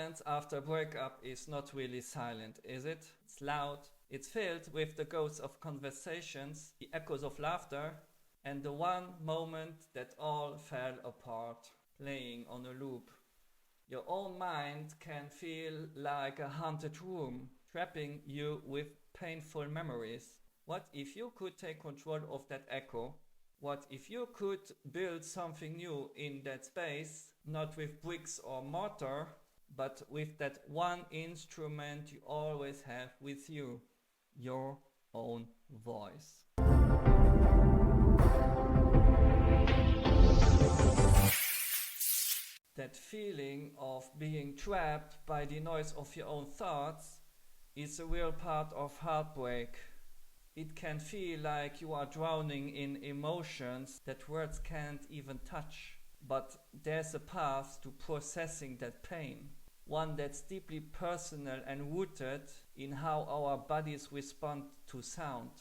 silence after breakup is not really silent, is it? It's loud. It's filled with the ghosts of conversations, the echoes of laughter, and the one moment that all fell apart, playing on a loop. Your own mind can feel like a haunted room, trapping you with painful memories. What if you could take control of that echo? What if you could build something new in that space, not with bricks or mortar, but with that one instrument you always have with you, your own voice? That feeling of being trapped by the noise of your own thoughts is a real part of heartbreak. It can feel like you are drowning in emotions that words can't even touch. But there's a path to processing that pain, one that's deeply personal and rooted in how our bodies respond to sound.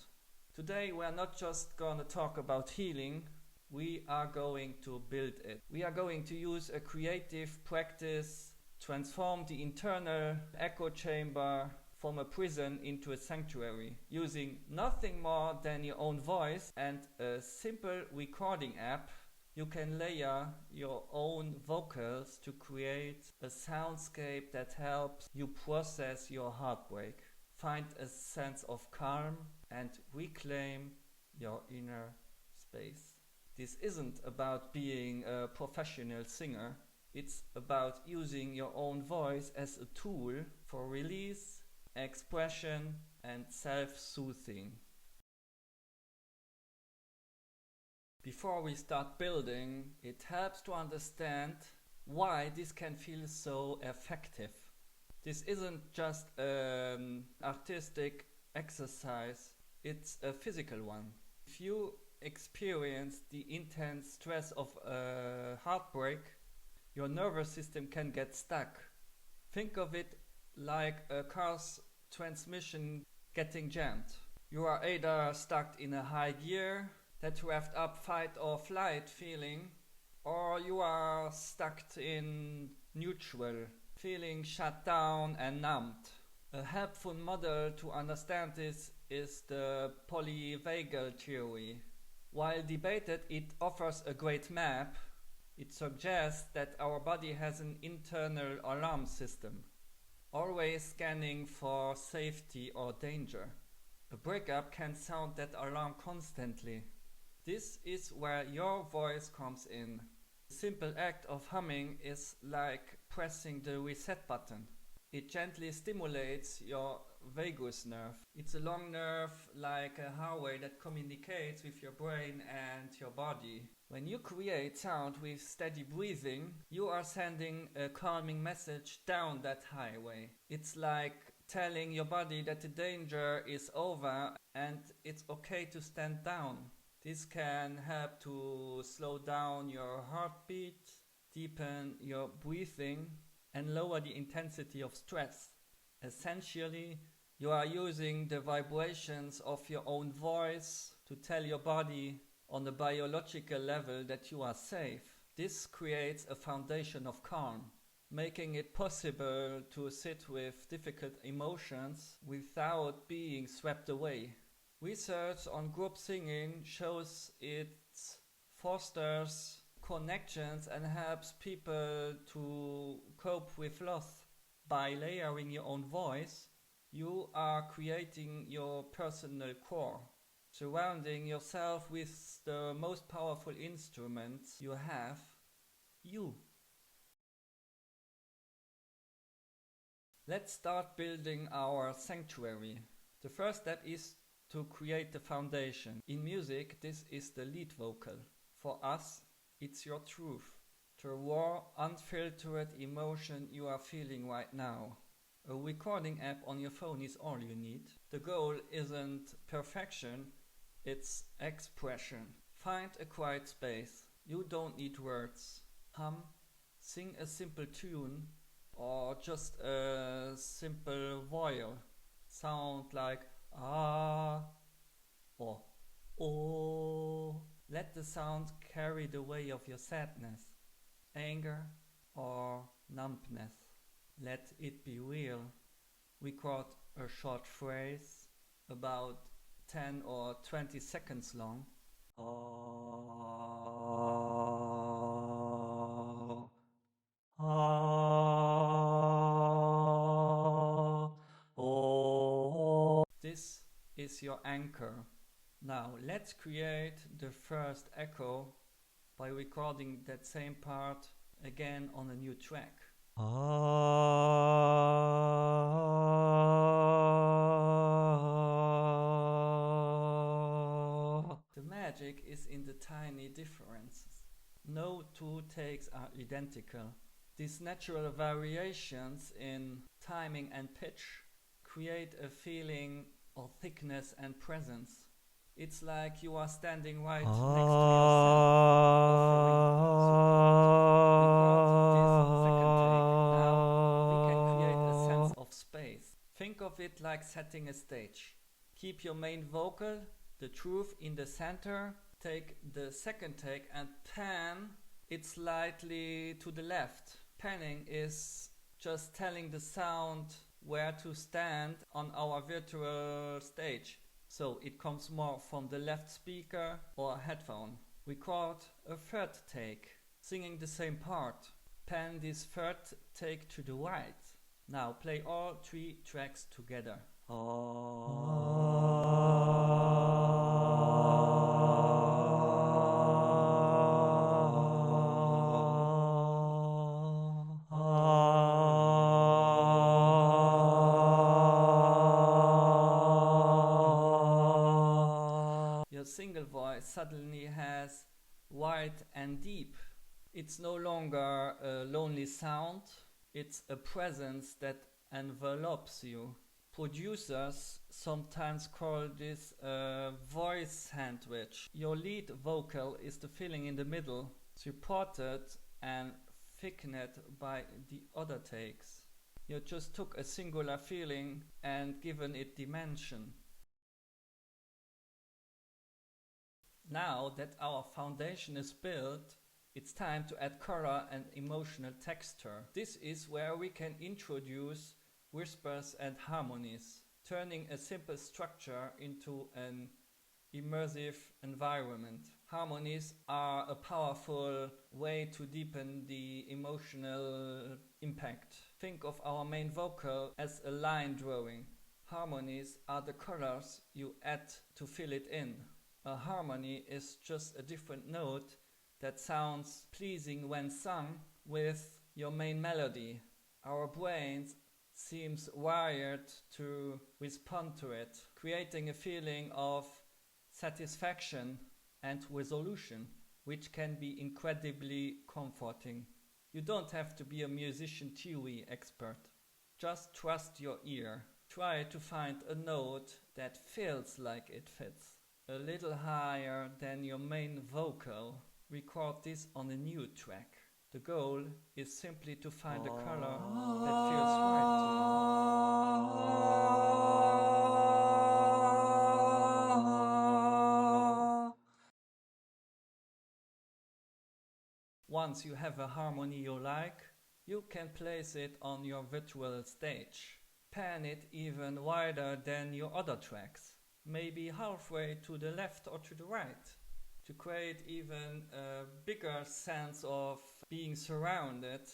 Today we are not just gonna talk about healing, we are going to build it. We are going to use a creative practice, transform the internal echo chamber from a prison into a sanctuary, using nothing more than your own voice and a simple recording app. You can layer your own vocals to create a soundscape that helps you process your heartbreak, find a sense of calm, and reclaim your inner space. This isn't about being a professional singer. It's about using your own voice as a tool for release, expression, and self-soothing. Before we start building, it helps to understand why this can feel so effective. This isn't just an artistic exercise, it's a physical one. If you experience the intense stress of a heartbreak, your nervous system can get stuck. Think of it like a car's transmission getting jammed. You are either stuck in a high gear, that revved up fight or flight feeling, or you are stuck in neutral, feeling shut down and numbed. A helpful model to understand this is the Polyvagal Theory. While debated, it offers a great map. It suggests that our body has an internal alarm system, always scanning for safety or danger. A breakup can sound that alarm constantly. This is where your voice comes in. The simple act of humming is like pressing the reset button. It gently stimulates your vagus nerve. It's a long nerve like a highway that communicates with your brain and your body. When you create sound with steady breathing, you are sending a calming message down that highway. It's like telling your body that the danger is over and it's okay to stand down. This can help to slow down your heartbeat, deepen your breathing, and lower the intensity of stress. Essentially, you are using the vibrations of your own voice to tell your body on a biological level that you are safe. This creates a foundation of calm, making it possible to sit with difficult emotions without being swept away. Research on group singing shows it fosters connections and helps people to cope with loss. By layering your own voice, you are creating your personal core, surrounding yourself with the most powerful instruments you have, you. Let's start building our sanctuary. The first step is to create the foundation. In music, this is the lead vocal. For us, it's your truth, the raw, unfiltered emotion you are feeling right now. A recording app on your phone is all you need. The goal isn't perfection, it's expression. Find a quiet space. You don't need words. Hum, sing a simple tune, or just a simple voyelle. Sound like ah or oh. Let the sound carry the weight of your sadness, anger, or numbness. Let it be real. Record a short phrase about 10 or 20 seconds long. This is your anchor. Now let's create the first echo by recording that same part again on a new track. The magic is in the tiny differences. No two takes are identical. These natural variations in timing and pitch create a feeling of thickness and presence. It's like you are standing right next to yourself, offering support. Record this second take. Now we can create a sense of space. Think of it like setting a stage. Keep your main vocal, the truth, in the center. Take the second take and pan it slightly to the left. Panning is just telling the sound where to stand on our virtual stage. So it comes more from the left speaker or headphone. Record a third take, singing the same part. Pan this third take to the right. Now play all three tracks together. Your single voice suddenly has wide and deep. It's no longer a lonely sound, it's a presence that envelops you. Producers sometimes call this a voice sandwich. Your lead vocal is the filling in the middle, supported and thickened by the other takes. You just took a singular feeling and given it dimension. Now that our foundation is built, it's time to add color and emotional texture. This is where we can introduce whispers and harmonies, turning a simple structure into an immersive environment. Harmonies are a powerful way to deepen the emotional impact. Think of our main vocal as a line drawing. Harmonies are the colors you add to fill it in. A harmony is just a different note that sounds pleasing when sung with your main melody. Our brains seems wired to respond to it, creating a feeling of satisfaction and resolution, which can be incredibly comforting. You don't have to be a musician theory expert. Just trust your ear. Try to find a note that feels like it fits. A little higher than your main vocal. Record this on a new track. The goal is simply to find a color that feels right to you. Once you have a harmony you like, you can place it on your virtual stage. Pan it even wider than your other tracks, maybe halfway to the left or to the right, to create even a bigger sense of being surrounded.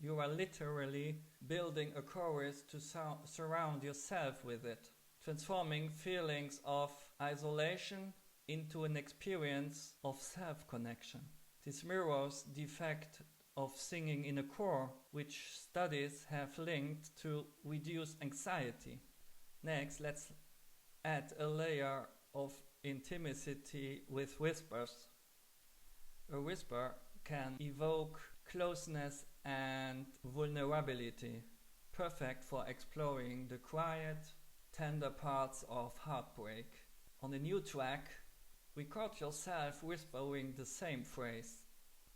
You are literally building a chorus to surround yourself with it, transforming feelings of isolation into an experience of self-connection. This mirrors the effect of singing in a choir, which studies have linked to reduced anxiety. Next, let's add a layer of intimacy with whispers. A whisper can evoke closeness and vulnerability, perfect for exploring the quiet, tender parts of heartbreak. On a new track, record yourself whispering the same phrase.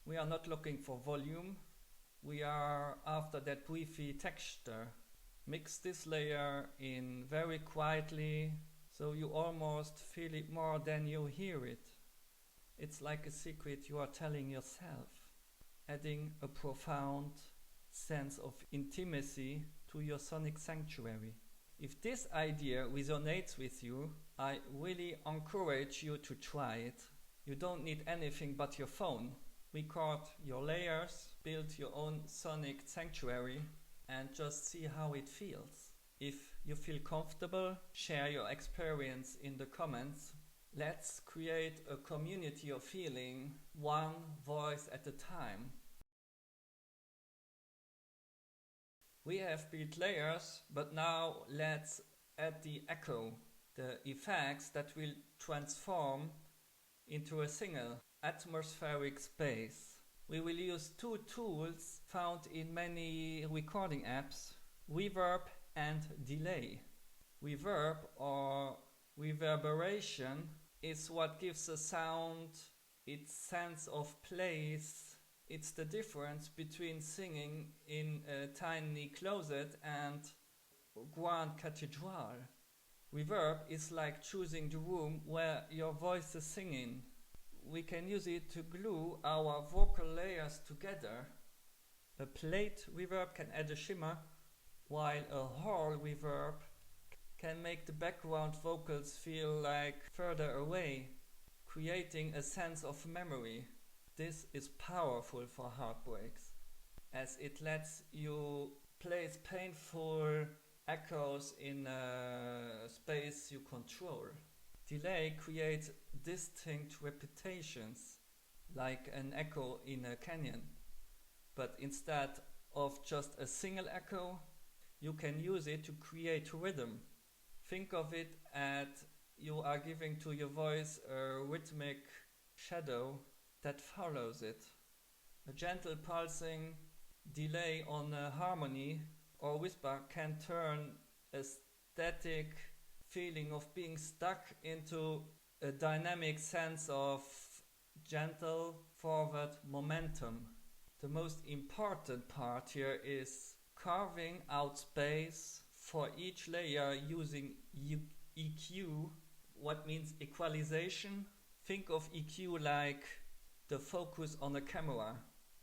We are not looking for volume, we are after that breathy texture. Mix this layer in very quietly, so you almost feel it more than you hear it. It's like a secret you are telling yourself, adding a profound sense of intimacy to your sonic sanctuary. If this idea resonates with you, I really encourage you to try it. You don't need anything but your phone. Record your layers, build your own sonic sanctuary, and just see how it feels. If you feel comfortable, share your experience in the comments. Let's create a community of healing, one voice at a time. We have built layers, but now let's add the echo, the effects that will transform into a single atmospheric space. We will use two tools found in many recording apps, reverb and delay. Reverb or reverberation is what gives a sound its sense of place. It's the difference between singing in a tiny closet and grand cathedral. Reverb is like choosing the room where your voice is singing. We can use it to glue our vocal layers together. A plate reverb can add a shimmer, while a hall reverb can make the background vocals feel like further away, creating a sense of memory. This is powerful for heartbreaks, as it lets you place painful echoes in a space you control. Delay creates distinct repetitions, like an echo in a canyon. But instead of just a single echo, you can use it to create rhythm. Think of it as you are giving to your voice a rhythmic shadow that follows it. A gentle pulsing delay on a harmony or whisper can turn a static feeling of being stuck into a dynamic sense of gentle forward momentum. The most important part here is carving out space for each layer using EQ. What means equalization? Think of EQ like the focus on a camera.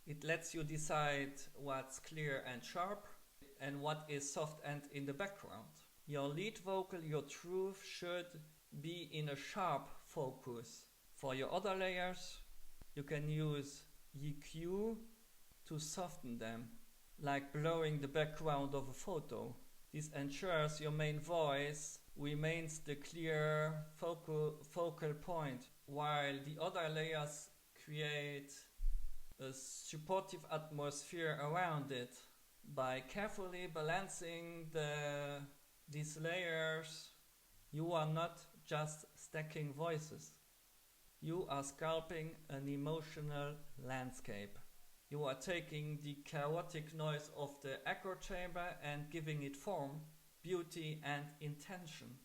It lets you decide what's clear and sharp and what is soft and in the background. Your lead vocal, your truth, should be in a sharp focus. For your other layers, you can use EQ to soften them, like blurring the background of a photo. This ensures your main voice remains the clear focal point, while the other layers create a supportive atmosphere around it. By carefully balancing these layers, you are not just stacking voices. You are sculpting an emotional landscape. You are taking the chaotic noise of the echo chamber and giving it form, beauty, and intention.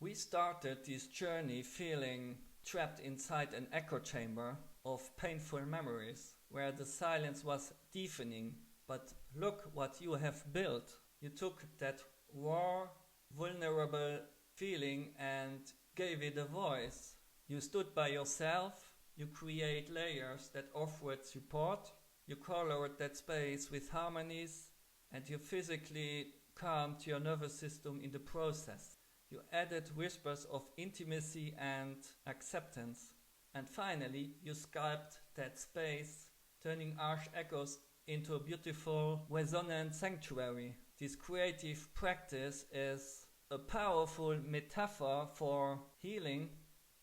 We started this journey feeling trapped inside an echo chamber of painful memories, where the silence was deafening. But look what you have built. You took that raw, vulnerable feeling and gave it a voice. You stood by yourself, you create layers that offered support, you colored that space with harmonies, and you physically calmed your nervous system in the process. You added whispers of intimacy and acceptance. And finally, you sculpted that space, turning harsh echoes into a beautiful, resonant sanctuary. This creative practice is a powerful metaphor for healing.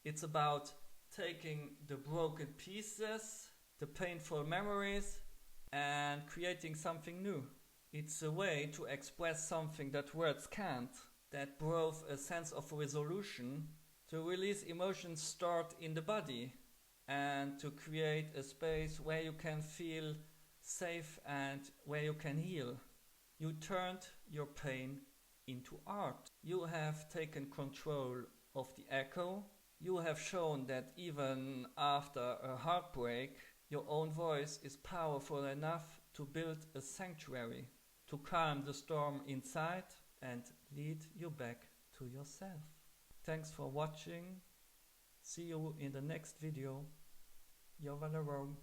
It's about taking the broken pieces, the painful memories, and creating something new. It's a way to express something that words can't, that brought a sense of resolution, to release emotions stored in the body, and to create a space where you can feel safe and where you can heal. You turned your pain into art. You have taken control of the echo. You have shown that even after a heartbreak, your own voice is powerful enough to build a sanctuary, to calm the storm inside and lead you back to yourself. Thanks for watching. See you in the next video. You're Valeron.